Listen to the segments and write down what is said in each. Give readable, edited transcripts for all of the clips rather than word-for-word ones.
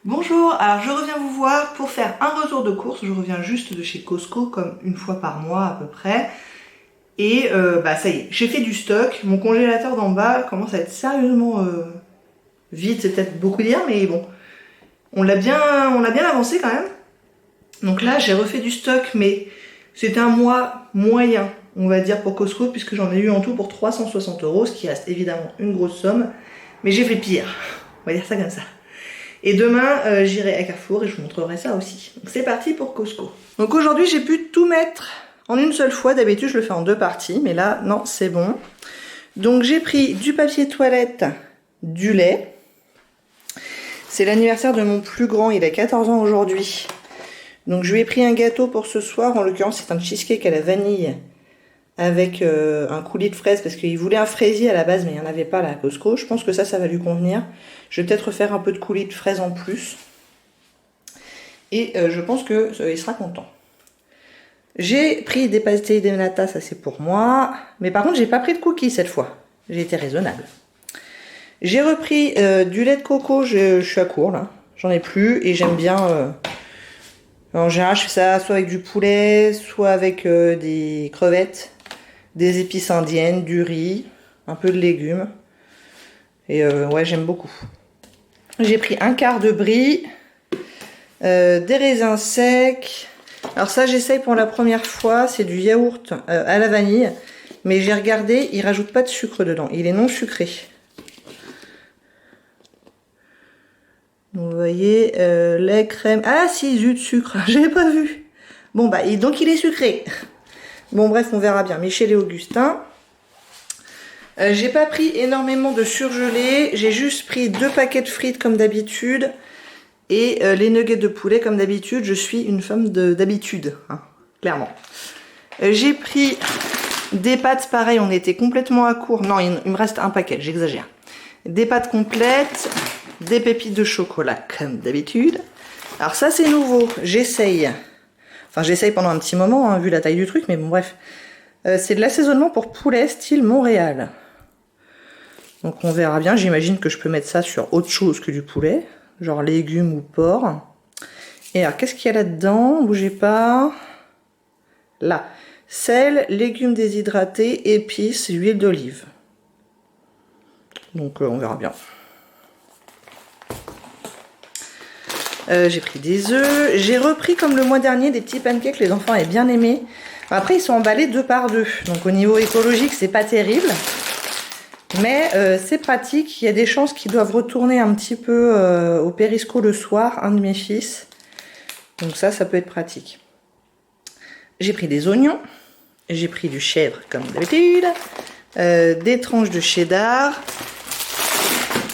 Bonjour, alors je reviens vous voir pour faire un retour de course. Je reviens juste de chez Costco, comme une fois par mois à peu près. Et ça y est, j'ai fait du stock. Mon congélateur d'en bas commence à être sérieusement vide, c'est peut-être beaucoup dire, mais bon, on l'a bien avancé quand même. Donc là, j'ai refait du stock, mais c'était un mois moyen, on va dire, pour Costco, puisque j'en ai eu en tout pour 360 €, ce qui reste évidemment une grosse somme. Mais j'ai fait pire, on va dire ça comme ça. Et demain, j'irai à Carrefour et je vous montrerai ça aussi. Donc c'est parti pour Costco. Donc aujourd'hui, j'ai pu tout mettre en une seule fois. D'habitude, je le fais en deux parties, mais là, non, c'est bon. Donc j'ai pris du papier toilette, du lait. C'est l'anniversaire de mon plus grand, il a 14 ans aujourd'hui. Donc je lui ai pris un gâteau pour ce soir. En l'occurrence, c'est un cheesecake à la vanille avec un coulis de fraises parce qu'il voulait un fraisier à la base, mais il n'y en avait pas là à Costco. Je pense que ça va lui convenir. Je vais peut-être faire un peu de coulis de fraises en plus. Et je pense qu'il sera content. J'ai pris des pastilles de nata, ça c'est pour moi. Mais par contre, j'ai pas pris de cookies cette fois. J'ai été raisonnable. J'ai repris du lait de coco, je suis à court là. J'en ai plus et j'aime bien... en général, je fais ça soit avec du poulet, soit avec des crevettes, des épices indiennes, du riz, un peu de légumes. Et ouais, j'aime beaucoup. J'ai pris un quart de brie, des raisins secs. Alors ça, j'essaye pour la première fois, c'est du yaourt à la vanille. Mais j'ai regardé, il rajoute pas de sucre dedans, il est non sucré. Donc, vous voyez, lait, crème... Ah si, zut, sucre, j'avais pas vu. Bon bah, donc il est sucré. Bon bref, on verra bien. Michel et Augustin. J'ai pas pris énormément de surgelé. J'ai juste pris 2 paquets de frites comme d'habitude. Et les nuggets de poulet comme d'habitude. Je suis une femme d'habitude, hein, clairement. J'ai pris des pâtes, pareil, on était complètement à court. Non, il me reste un paquet, j'exagère. Des pâtes complètes. Des pépites de chocolat comme d'habitude. Alors ça c'est nouveau, j'essaye. Enfin j'essaye pendant un petit moment, hein, vu la taille du truc, mais bon bref. C'est de l'assaisonnement pour poulet style Montréal. Donc on verra bien, j'imagine que je peux mettre ça sur autre chose que du poulet. Genre légumes ou porc. Et alors qu'est-ce qu'il y a là-dedans? Bougez pas. Là. Sel, légumes déshydratés, épices, huile d'olive. Donc on verra bien. J'ai pris des œufs. J'ai repris comme le mois dernier des petits pancakes. Les enfants avaient bien aimé. Après, ils sont emballés 2 par 2. Donc au niveau écologique, c'est pas terrible. Mais c'est pratique. Il y a des chances qu'ils doivent retourner un petit peu au périsco le soir, un de mes fils. Donc ça peut être pratique. J'ai pris des oignons. J'ai pris du chèvre comme d'habitude. Des tranches de cheddar.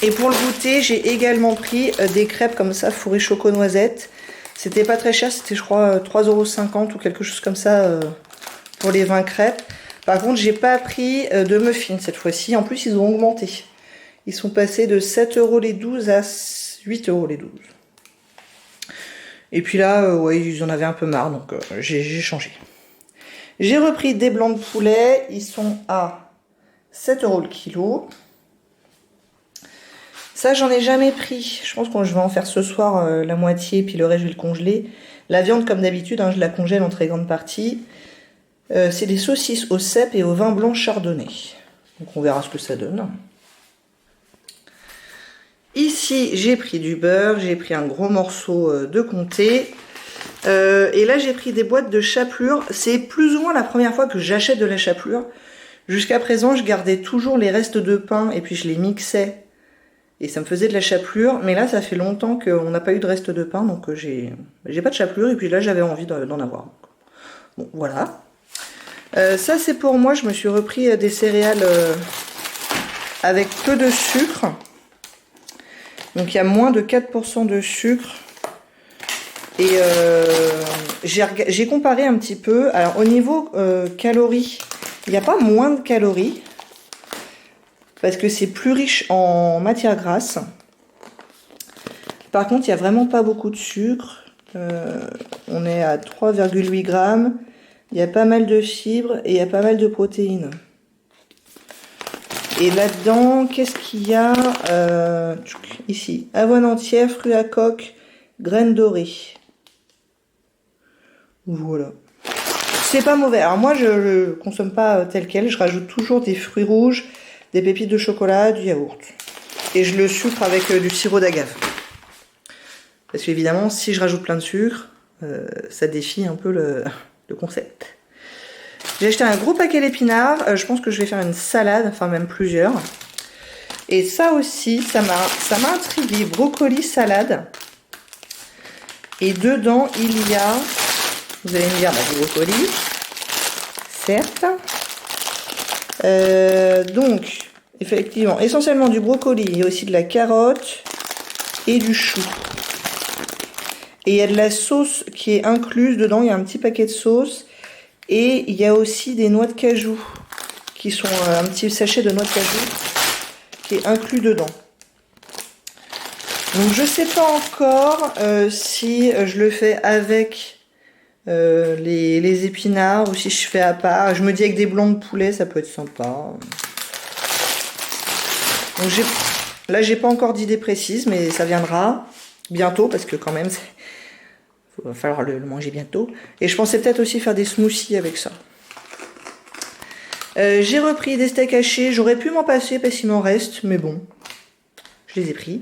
Et pour le goûter, j'ai également pris des crêpes comme ça, fourrées choco-noisette. C'était pas très cher, c'était je crois 3,50 € ou quelque chose comme ça pour les 20 crêpes. Par contre, j'ai pas pris de muffins cette fois-ci. En plus, ils ont augmenté. Ils sont passés de 7 € les 12 à 8 € les 12. Et puis là, ouais, ils en avaient un peu marre, donc j'ai changé. J'ai repris des blancs de poulet. Ils sont à 7 € le kilo. Ça, j'en ai jamais pris. Je pense que je vais en faire ce soir la moitié, puis le reste, je vais le congeler. La viande, comme d'habitude, hein, je la congèle en très grande partie. C'est des saucisses au cèpe et au vin blanc chardonnay. Donc, on verra ce que ça donne. Ici, j'ai pris du beurre. J'ai pris un gros morceau de comté. Et là, j'ai pris des boîtes de chapelure. C'est plus ou moins la première fois que j'achète de la chapelure. Jusqu'à présent, je gardais toujours les restes de pain et puis je les mixais. Et ça me faisait de la chapelure, mais là ça fait longtemps qu'on n'a pas eu de reste de pain, donc j'ai pas de chapelure, et puis là j'avais envie d'en avoir. Bon, voilà. Ça c'est pour moi, je me suis repris des céréales avec peu de sucre. Donc il y a moins de 4% de sucre. Et j'ai comparé un petit peu. Alors au niveau calories, il n'y a pas moins de calories. Parce que c'est plus riche en matière grasse. Par contre, il n'y a vraiment pas beaucoup de sucre. On est à 3,8 grammes. Il y a pas mal de fibres et il y a pas mal de protéines. Et là-dedans, qu'est-ce qu'il y a ici? Avoine entière, fruits à coque, graines dorées. Voilà. C'est pas mauvais. Alors moi, je le consomme pas tel quel. Je rajoute toujours des fruits rouges, des pépites de chocolat, du yaourt. Et je le sucre avec du sirop d'agave. Parce qu'évidemment, si je rajoute plein de sucre, ça défie un peu le concept. J'ai acheté un gros paquet d'épinards. Je pense que je vais faire une salade, enfin même plusieurs. Et ça aussi, ça m'a intrigué. Brocoli salade. Et dedans, il y a... Vous allez me dire, du brocoli, certes. Donc, effectivement, essentiellement du brocoli. Il y a aussi de la carotte et du chou. Et il y a de la sauce qui est incluse dedans. Il y a un petit paquet de sauce. Et il y a aussi des noix de cajou, qui sont un petit sachet de noix de cajou, qui est inclus dedans. Donc, je ne sais pas encore si je le fais avec... les épinards ou si je fais à part. Je me dis avec des blancs de poulet ça peut être sympa. Donc là j'ai pas encore d'idée précise mais ça viendra bientôt parce que quand même il va falloir le manger bientôt. Et je pensais peut-être aussi faire des smoothies avec ça. J'ai repris des steaks hachés. J'aurais pu m'en passer parce qu'il m'en reste mais bon je les ai pris.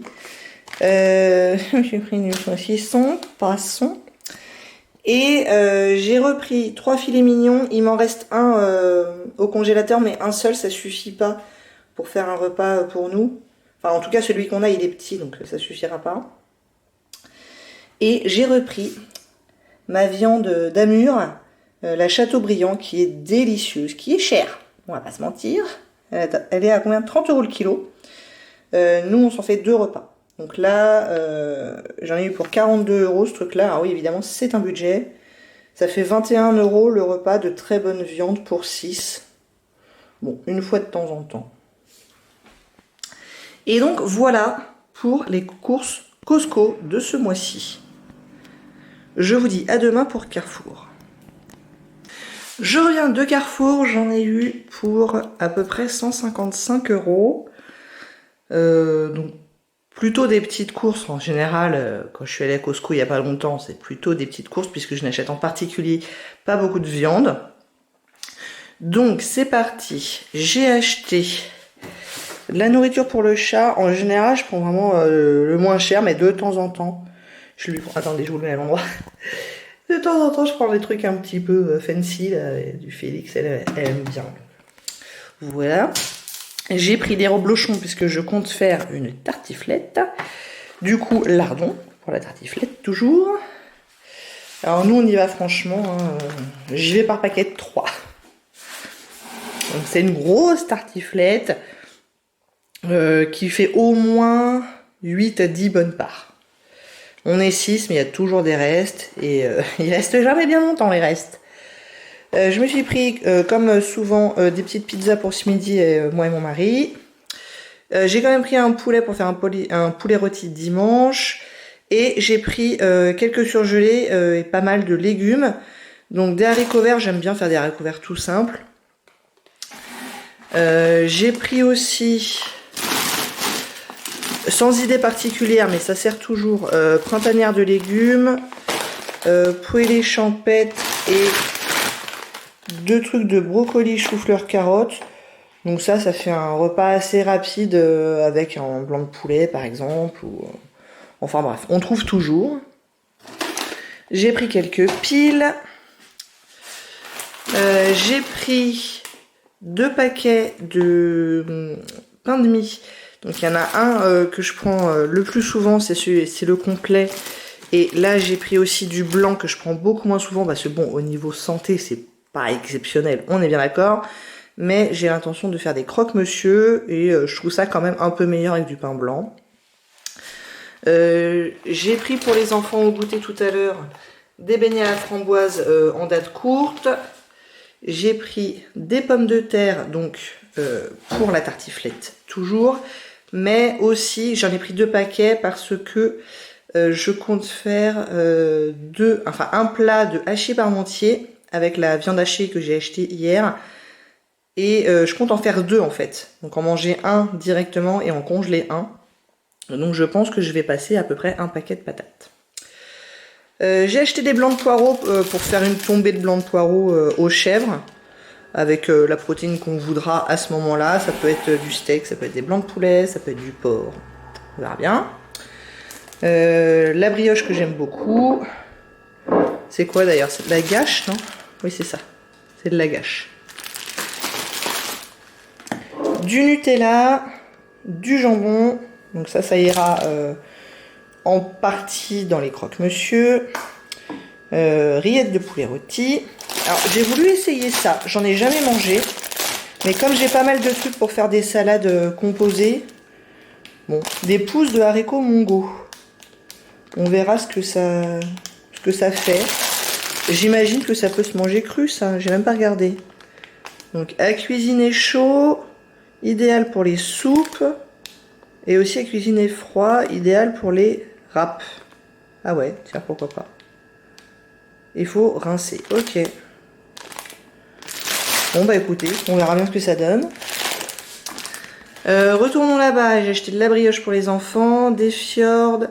J'ai pris une saucisson, poisson. Et j'ai repris 3 filets mignons. Il m'en reste un au congélateur, mais un seul, ça suffit pas pour faire un repas pour nous. Enfin, en tout cas, celui qu'on a, il est petit, donc ça suffira pas. Et j'ai repris ma viande d'Amur, la Châteaubriand, qui est délicieuse, qui est chère. On va pas se mentir. Elle est à combien? 30 € le kilo. Nous, on s'en fait 2 repas. Donc là, j'en ai eu pour 42 € ce truc-là. Alors oui, évidemment, c'est un budget. Ça fait 21 € le repas de très bonne viande pour 6. Bon, une fois de temps en temps. Et donc, voilà pour les courses Costco de ce mois-ci. Je vous dis à demain pour Carrefour. Je reviens de Carrefour. J'en ai eu pour à peu près 155 €. Donc, plutôt des petites courses en général. Quand je suis allée à Costco il n'y a pas longtemps, c'est plutôt des petites courses puisque je n'achète en particulier pas beaucoup de viande. Donc c'est parti. J'ai acheté de la nourriture pour le chat. En général, je prends vraiment le moins cher, mais de temps en temps, je lui prends... Attendez, je vous le mets à l'endroit. De temps en temps, je prends des trucs un petit peu fancy, là, du Félix, elle aime bien. Voilà. J'ai pris des reblochons puisque je compte faire une tartiflette. Du coup, lardon pour la tartiflette, toujours. Alors nous, on y va franchement. J'y vais par paquet de 3. Donc c'est une grosse tartiflette qui fait au moins 8 à 10 bonnes parts. On est 6, mais il y a toujours des restes. Et il reste jamais bien longtemps, les restes. Je me suis pris, comme souvent, des petites pizzas pour ce midi, moi et mon mari. J'ai quand même pris un poulet pour faire un poulet rôti dimanche. Et j'ai pris quelques surgelés et pas mal de légumes. Donc des haricots verts, j'aime bien faire des haricots verts tout simples. J'ai pris aussi, sans idée particulière, mais ça sert toujours, printanière de légumes, poêlée champêtre et 2 trucs de brocoli, chou-fleur, carotte. Donc ça fait un repas assez rapide avec un blanc de poulet par exemple. Ou, enfin bref, on trouve toujours. J'ai pris quelques piles. J'ai pris 2 paquets de pain de mie. Donc il y en a un que je prends le plus souvent, c'est le complet. Et là j'ai pris aussi du blanc que je prends beaucoup moins souvent parce que bon, au niveau santé c'est pas exceptionnel, on est bien d'accord, mais j'ai l'intention de faire des croque-monsieur et je trouve ça quand même un peu meilleur avec du pain blanc. J'ai pris pour les enfants au goûter tout à l'heure des beignets à la framboise en date courte. J'ai pris des pommes de terre donc pour la tartiflette toujours, mais aussi j'en ai pris 2 paquets parce que je compte faire un plat de hachis parmentier avec la viande hachée que j'ai achetée hier. Et je compte en faire 2 en fait. Donc en manger un directement et en congeler un. Donc je pense que je vais passer à peu près un paquet de patates. J'ai acheté des blancs de poireaux pour faire une tombée de blancs de poireaux aux chèvres. Avec la protéine qu'on voudra à ce moment-là. Ça peut être du steak, ça peut être des blancs de poulet, ça peut être du porc. On verra bien. La brioche que j'aime beaucoup. C'est quoi d'ailleurs? C'est de la gâche, non? Oui, c'est ça. C'est de la gâche. Du Nutella, du jambon. Donc ça ira en partie dans les croque-monsieur. Rillettes de poulet rôti. Alors j'ai voulu essayer ça, j'en ai jamais mangé, mais comme j'ai pas mal de trucs pour faire des salades composées, bon, des pousses de haricots mongo. On verra ce que ça fait. J'imagine que ça peut se manger cru, ça, j'ai même pas regardé. Donc à cuisiner chaud, idéal pour les soupes, et aussi à cuisiner froid, idéal pour les râpes. Ah ouais, tiens, pourquoi pas. Il faut rincer, ok. Bon bah écoutez, on verra bien ce que ça donne. Retournons là-bas, j'ai acheté de la brioche pour les enfants, des fjords,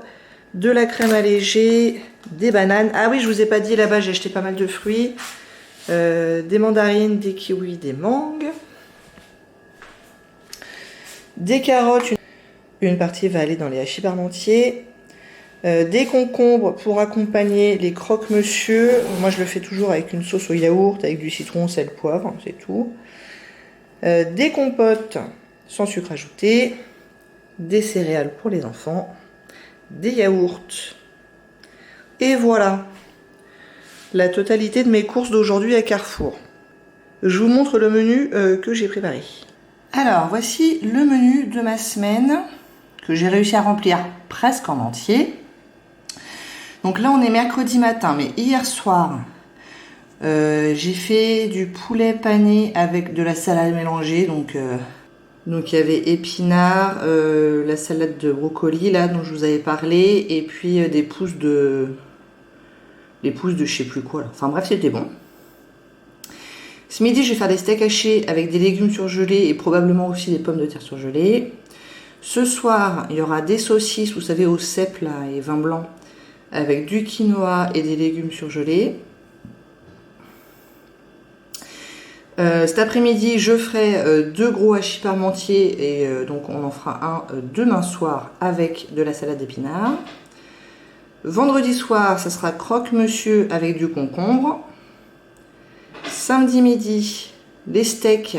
de la crème allégée, des bananes. Ah oui, je vous ai pas dit, là-bas j'ai acheté pas mal de fruits. Des mandarines, des kiwis, des mangues. Des carottes, une partie va aller dans les hachis parmentiers. Des concombres pour accompagner les croque-monsieur. Moi je le fais toujours avec une sauce au yaourt, avec du citron, sel, poivre, c'est tout. Des compotes sans sucre ajouté. Des céréales pour les enfants. Des yaourts. Et voilà la totalité de mes courses d'aujourd'hui à Carrefour. Je vous montre le menu que j'ai préparé. Alors voici le menu de ma semaine que j'ai réussi à remplir presque en entier. Donc là on est mercredi matin, mais hier soir j'ai fait du poulet pané avec de la salade mélangée. Donc il y avait épinards, la salade de brocoli là dont je vous avais parlé, et puis des pousses de je sais plus quoi là. Enfin bref, c'était bon. Ce midi je vais faire des steaks hachés avec des légumes surgelés et probablement aussi des pommes de terre surgelées. Ce soir il y aura des saucisses, vous savez, au cèpe là et vin blanc, avec du quinoa et des légumes surgelés. Cet après-midi, je ferai 2 gros hachis parmentiers et donc on en fera un demain soir avec de la salade d'épinards. Vendredi soir, ça sera croque-monsieur avec du concombre. Samedi midi, les steaks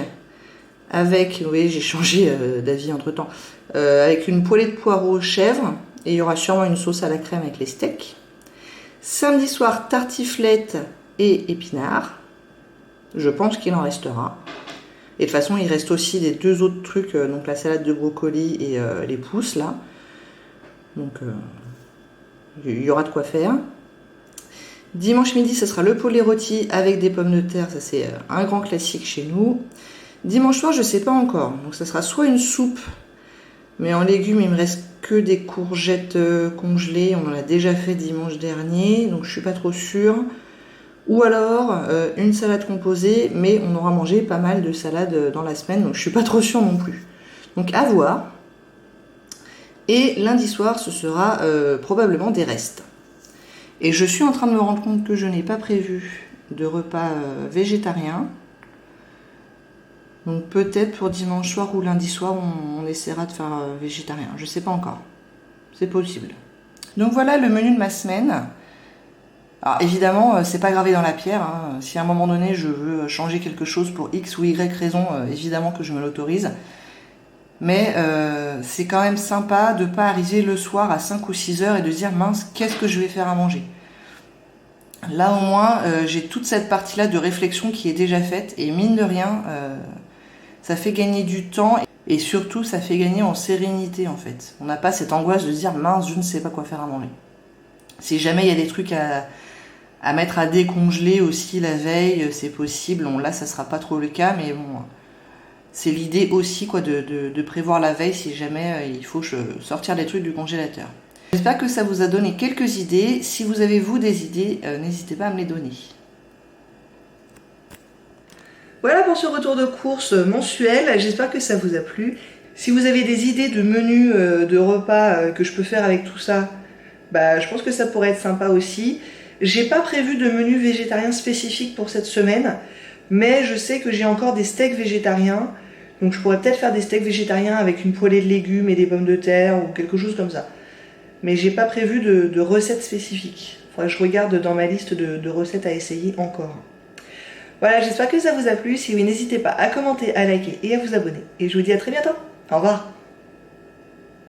avec, vous voyez, j'ai changé d'avis entre temps, avec une poêlée de poireaux chèvre. Et il y aura sûrement une sauce à la crème avec les steaks. Samedi soir, tartiflette et épinards. Je pense qu'il en restera. Et de toute façon, il reste aussi des 2 autres trucs, donc la salade de brocoli et les pousses là. Donc il y aura de quoi faire. Dimanche midi, ce sera le poulet rôti avec des pommes de terre. Ça, c'est un grand classique chez nous. Dimanche soir, je ne sais pas encore. Donc ça sera soit une soupe, mais en légumes, il me reste que des courgettes congelées. On en a déjà fait dimanche dernier, donc je suis pas trop sûre. Ou alors une salade composée, mais on aura mangé pas mal de salades dans la semaine, donc je suis pas trop sûre non plus. Donc à voir. Et lundi soir, ce sera probablement des restes. Et je suis en train de me rendre compte que je n'ai pas prévu de repas végétarien. Donc peut-être pour dimanche soir ou lundi soir, on essaiera de faire végétarien. Je sais pas encore. C'est possible. Donc voilà le menu de ma semaine. Alors évidemment, c'est pas gravé dans la pierre. Hein. Si à un moment donné je veux changer quelque chose pour X ou Y raison, évidemment que je me l'autorise. Mais c'est quand même sympa de pas arriver le soir à 5 ou 6 heures et de dire mince, qu'est-ce que je vais faire à manger? Là au moins, j'ai toute cette partie-là de réflexion qui est déjà faite et mine de rien, ça fait gagner du temps et surtout ça fait gagner en sérénité en fait. On n'a pas cette angoisse de se dire mince, je ne sais pas quoi faire à manger. Si jamais il y a des trucs à mettre à décongeler aussi la veille, c'est possible. Bon, là, ça sera pas trop le cas, mais bon, c'est l'idée aussi quoi de prévoir la veille si jamais il faut sortir des trucs du congélateur. J'espère que ça vous a donné quelques idées. Si vous avez vous des idées, n'hésitez pas à me les donner. Voilà pour ce retour de course mensuel. J'espère que ça vous a plu. Si vous avez des idées de menus, de repas que je peux faire avec tout ça, bah, je pense que ça pourrait être sympa aussi. J'ai pas prévu de menu végétarien spécifique pour cette semaine, mais je sais que j'ai encore des steaks végétariens, donc je pourrais peut-être faire des steaks végétariens avec une poêlée de légumes et des pommes de terre ou quelque chose comme ça. Mais j'ai pas prévu de recettes spécifiques. Faudrait que je regarde dans ma liste de recettes à essayer encore. Voilà, j'espère que ça vous a plu. Si oui, n'hésitez pas à commenter, à liker et à vous abonner. Et je vous dis à très bientôt. Au revoir.